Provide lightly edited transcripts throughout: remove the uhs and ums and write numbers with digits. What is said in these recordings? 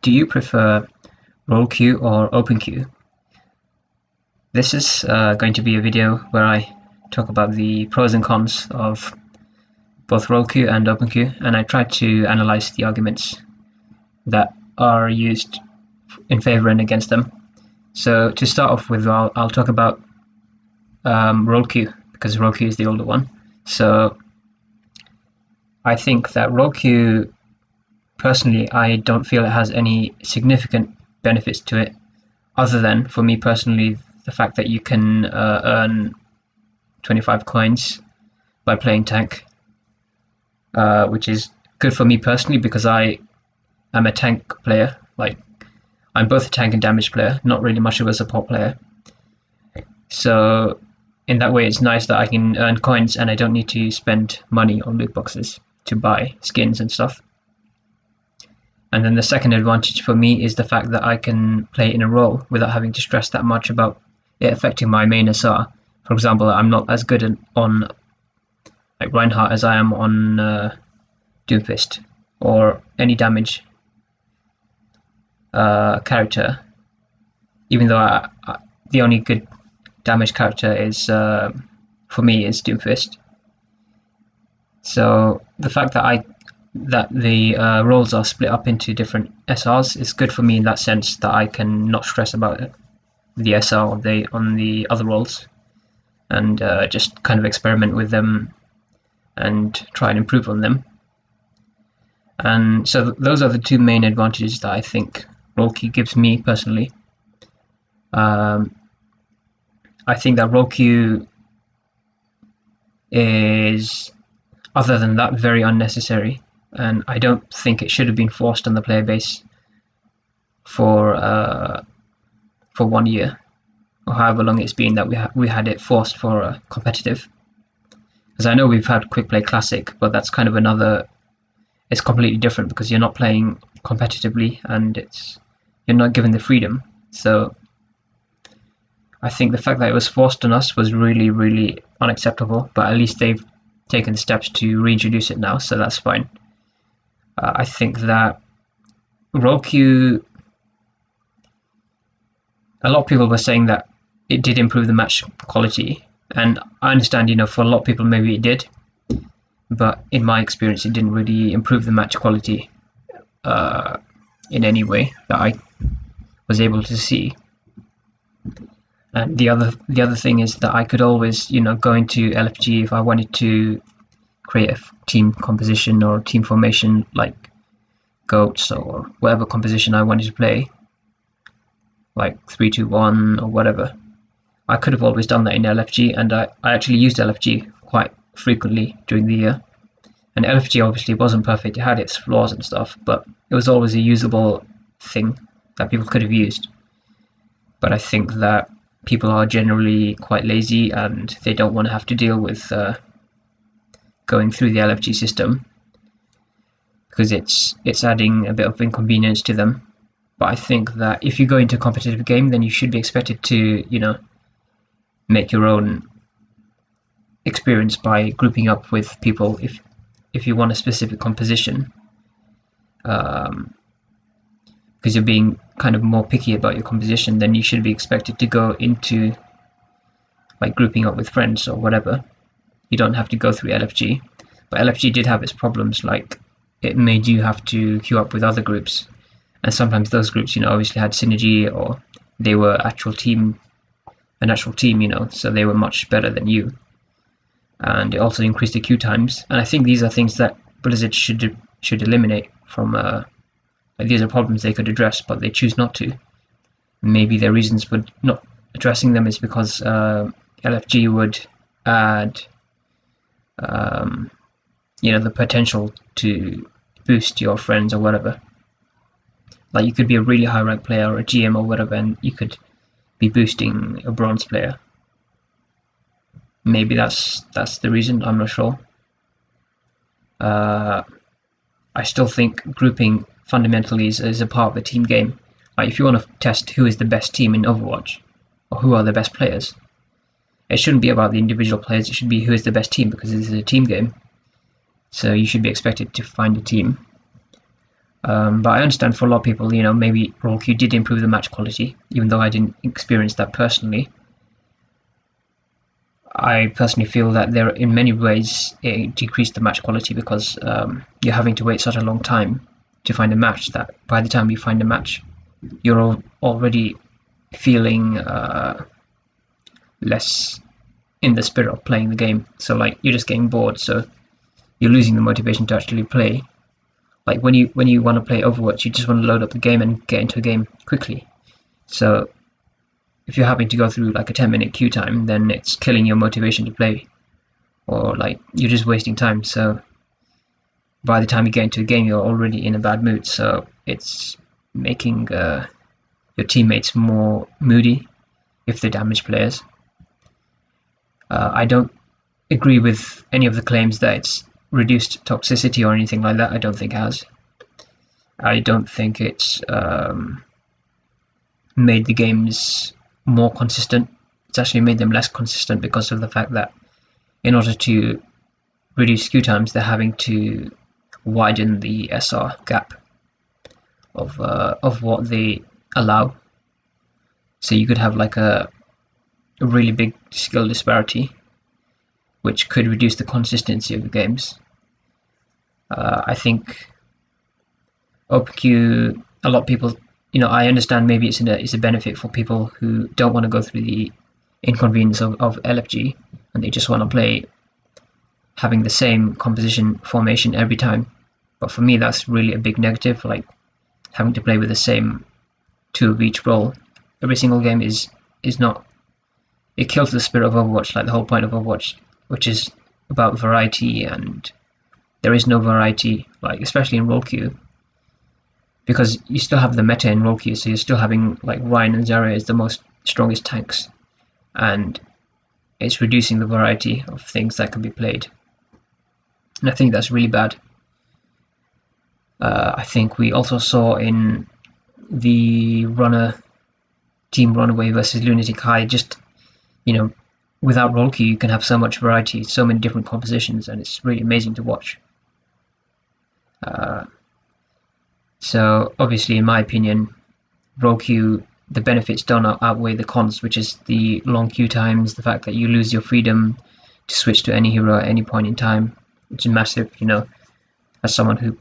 do you prefer role queue or open queue? This is going to be a video where I talk about the pros and cons of both role queue and open queue, and I try to analyze the arguments that are used in favor and against them. So to start off with, I'll talk about role queue, because role queue is the older one. So I think that role queue, personally, I don't feel it has any significant benefits to it, other than, for me personally, the fact that you can earn 25 coins by playing tank, which is good for me personally because I am a tank player. Like, I'm both a tank and damage player, not really much of a support player. So in that way, it's nice that I can earn coins and I don't need to spend money on loot boxes to buy skins and stuff. And then the second advantage for me is the fact that I can play in a role without having to stress that much about it affecting my main SR. For example, I'm not as good on like Reinhardt as I am on Doomfist or any damage character, even though the only good damage character is for me is Doomfist. So the fact that the roles are split up into different SRs is good for me in that sense, that I can not stress about it, the SR on the other roles, and just kind of experiment with them and try and improve on them. And so those are the two main advantages that I think role queue gives me personally. I think that role queue is, other than that, very unnecessary, and I don't think it should have been forced on the player base for 1 year, or however long it's been that we had it forced for competitive. Because I know we've had Quick Play Classic, but that's kind of it's completely different because you're not playing competitively and you're not given the freedom. So I think the fact that it was forced on us was really, really unacceptable, but at least they've taken steps to reintroduce it now, so that's fine. I think that role queue, a lot of people were saying that it did improve the match quality, and I understand, for a lot of people maybe it did, but in my experience it didn't really improve the match quality in any way that I was able to see. And the other thing is that I could always, go into LFG if I wanted to create a team composition or team formation, like goats or whatever composition I wanted to play, like 3-2-1 or whatever. I could have always done that in LFG, and I actually used LFG quite frequently during the year. And LFG obviously wasn't perfect, it had its flaws and stuff, but it was always a usable thing that people could have used. But I think that people are generally quite lazy and they don't want to have to deal with going through the LFG system, because it's adding a bit of inconvenience to them. But I think that if you go into a competitive game, then you should be expected to, make your own experience by grouping up with people if you want a specific composition, because you're being kind of more picky about your composition, then you should be expected to go into like grouping up with friends or whatever. You don't have to go through LFG, but LFG did have its problems, like it made you have to queue up with other groups, and sometimes those groups, obviously had synergy, or they were an actual team, so they were much better than you, and it also increased the queue times. And I think these are things that Blizzard should eliminate from these are problems they could address, but they choose not to. Maybe their reasons for not addressing them is because LFG would add the potential to boost your friends or whatever. Like, you could be a really high rank player or a GM or whatever, and you could be boosting a bronze player. Maybe that's the reason, I'm not sure. I still think grouping fundamentally is a part of a team game. Like, if you want to test who is the best team in Overwatch, or who are the best players, it shouldn't be about the individual players, it should be who is the best team, because this is a team game. So you should be expected to find a team. But I understand for a lot of people, maybe role queue did improve the match quality, even though I didn't experience that personally. I personally feel that there, in many ways, it decreased the match quality because you're having to wait such a long time to find a match that by the time you find a match, you're already feeling less in the spirit of playing the game. So like you're just getting bored, so you're losing the motivation to actually play. Like when you want to play Overwatch, you just want to load up the game and get into a game quickly. So if you're having to go through like a 10-minute queue time, then it's killing your motivation to play, or like you're just wasting time. So by the time you get into a game, you're already in a bad mood. So it's making your teammates more moody if they're damaged players. I don't agree with any of the claims that it's reduced toxicity or anything like that. I don't think it has. I don't think it's made the games more consistent. It's actually made them less consistent because of the fact that in order to reduce queue times, they're having to widen the SR gap of what they allow. So you could have like a really big skill disparity, which could reduce the consistency of the games. I think OpenQ, a lot of people, I understand maybe it's a benefit for people who don't want to go through the inconvenience of LFG and they just want to play having the same composition formation every time. But for me, that's really a big negative, like having to play with the same two of each role every single game is not. It kills the spirit of Overwatch, like the whole point of Overwatch, which is about variety, and there is no variety, like especially in role queue, because you still have the meta in role queue, so you're still having like Ryan and Zarya as the most strongest tanks, and it's reducing the variety of things that can be played, and I think that's really bad. I think we also saw in the Team Runaway versus Lunatic High, just without role queue you can have so much variety, so many different compositions, and it's really amazing to watch. So obviously, in my opinion, role queue, the benefits don't outweigh the cons, which is the long queue times, the fact that you lose your freedom to switch to any hero at any point in time, which is massive. As someone who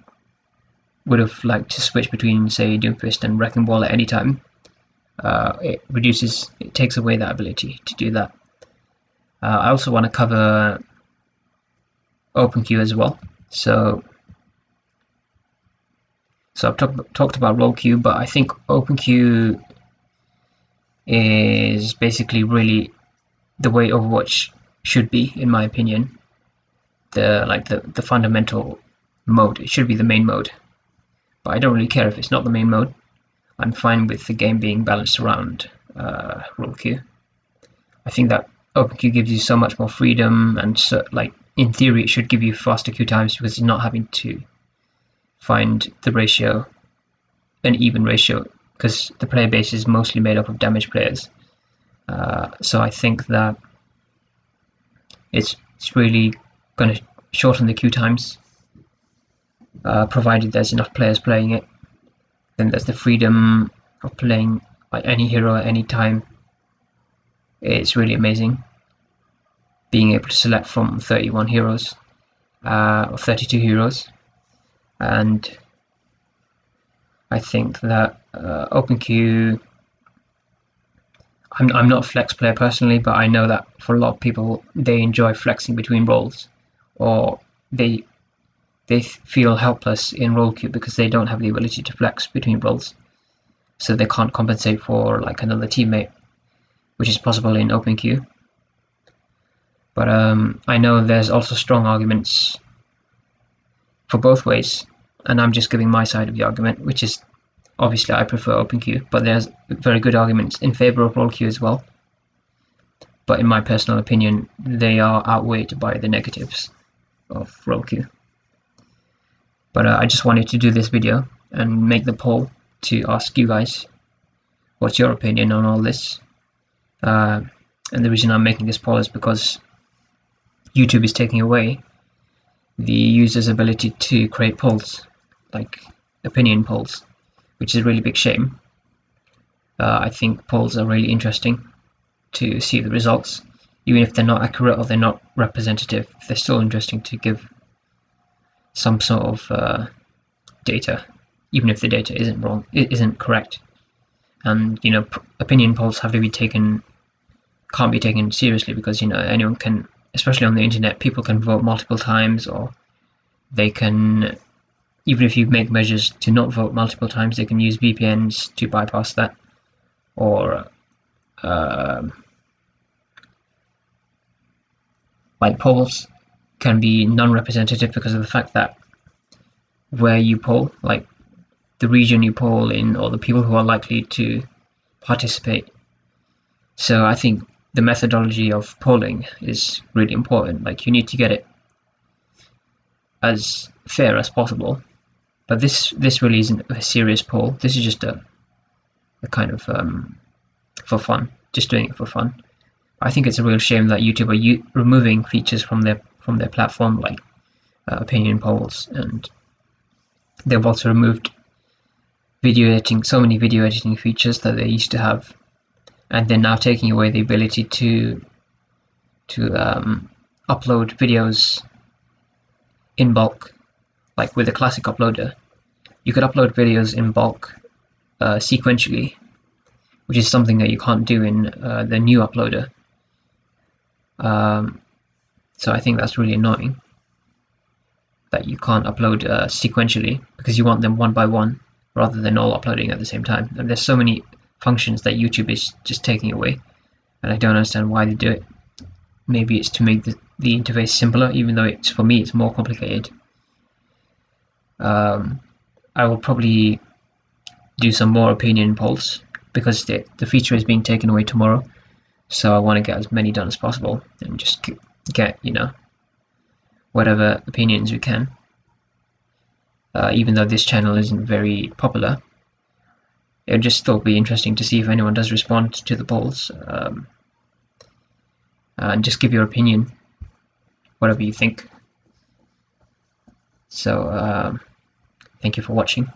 would have liked to switch between, say, Doomfist and Wrecking Ball at any time, it takes away that ability to do that. I also want to cover OpenQ as well. So I've talked about role queue, but I think OpenQ is basically really the way Overwatch should be, in my opinion. The fundamental mode. It should be the main mode, but I don't really care if it's not the main mode. I'm fine with the game being balanced around role queue. I think that OpenQ gives you so much more freedom, and so, like in theory, it should give you faster queue times because you're not having to find the ratio, an even ratio, because the player base is mostly made up of damaged players. So I think that it's really going to shorten the queue times, provided there's enough players playing it. Then there's the freedom of playing like any hero at any time. It's really amazing being able to select from 31 heroes or 32 heroes, and I think that OpenQ, I'm not a flex player personally, but I know that for a lot of people they enjoy flexing between roles, or they feel helpless in role queue because they don't have the ability to flex between roles, so they can't compensate for like another teammate, which is possible in OpenQ. But I know there's also strong arguments for both ways, and I'm just giving my side of the argument, which is obviously I prefer OpenQ, but there's very good arguments in favor of role queue as well. But in my personal opinion, they are outweighed by the negatives of role queue. But I just wanted to do this video and make the poll to ask you guys what's your opinion on all this. And the reason I'm making this poll is because YouTube is taking away the user's ability to create polls. Like opinion polls, which is a really big shame. I think polls are really interesting to see the results, even if they're not accurate or they're not representative. They're still interesting to give some sort of data, even if the data isn't wrong, it isn't correct. And opinion polls have to be can't be taken seriously, because anyone can, especially on the internet, people can vote multiple times, or they can, even if you make measures to not vote multiple times, they can use VPNs to bypass that, or like polls can be non-representative because of the fact that where you poll, like the region you poll in, or the people who are likely to participate. So I think the methodology of polling is really important. Like, you need to get it as fair as possible. But this really isn't a serious poll. This is just a kind of for fun, just doing it for fun. I think it's a real shame that YouTube are removing features from their platform, like opinion polls, and they've also removed video editing, so many video editing features that they used to have, and they're now taking away the ability to upload videos in bulk. Like with the classic uploader, you could upload videos in bulk sequentially, which is something that you can't do in the new uploader. So I think that's really annoying that you can't upload sequentially, because you want them one by one rather than all uploading at the same time. And there's so many functions that YouTube is just taking away, and I don't understand why they do it. Maybe it's to make the interface simpler, even though for me it's more complicated. I will probably do some more opinion polls, because the feature is being taken away tomorrow, so I want to get as many done as possible and just get whatever opinions we can. Even though this channel isn't very popular, it'll just still be interesting to see if anyone does respond to the polls, and just give your opinion, whatever you think. So thank you for watching.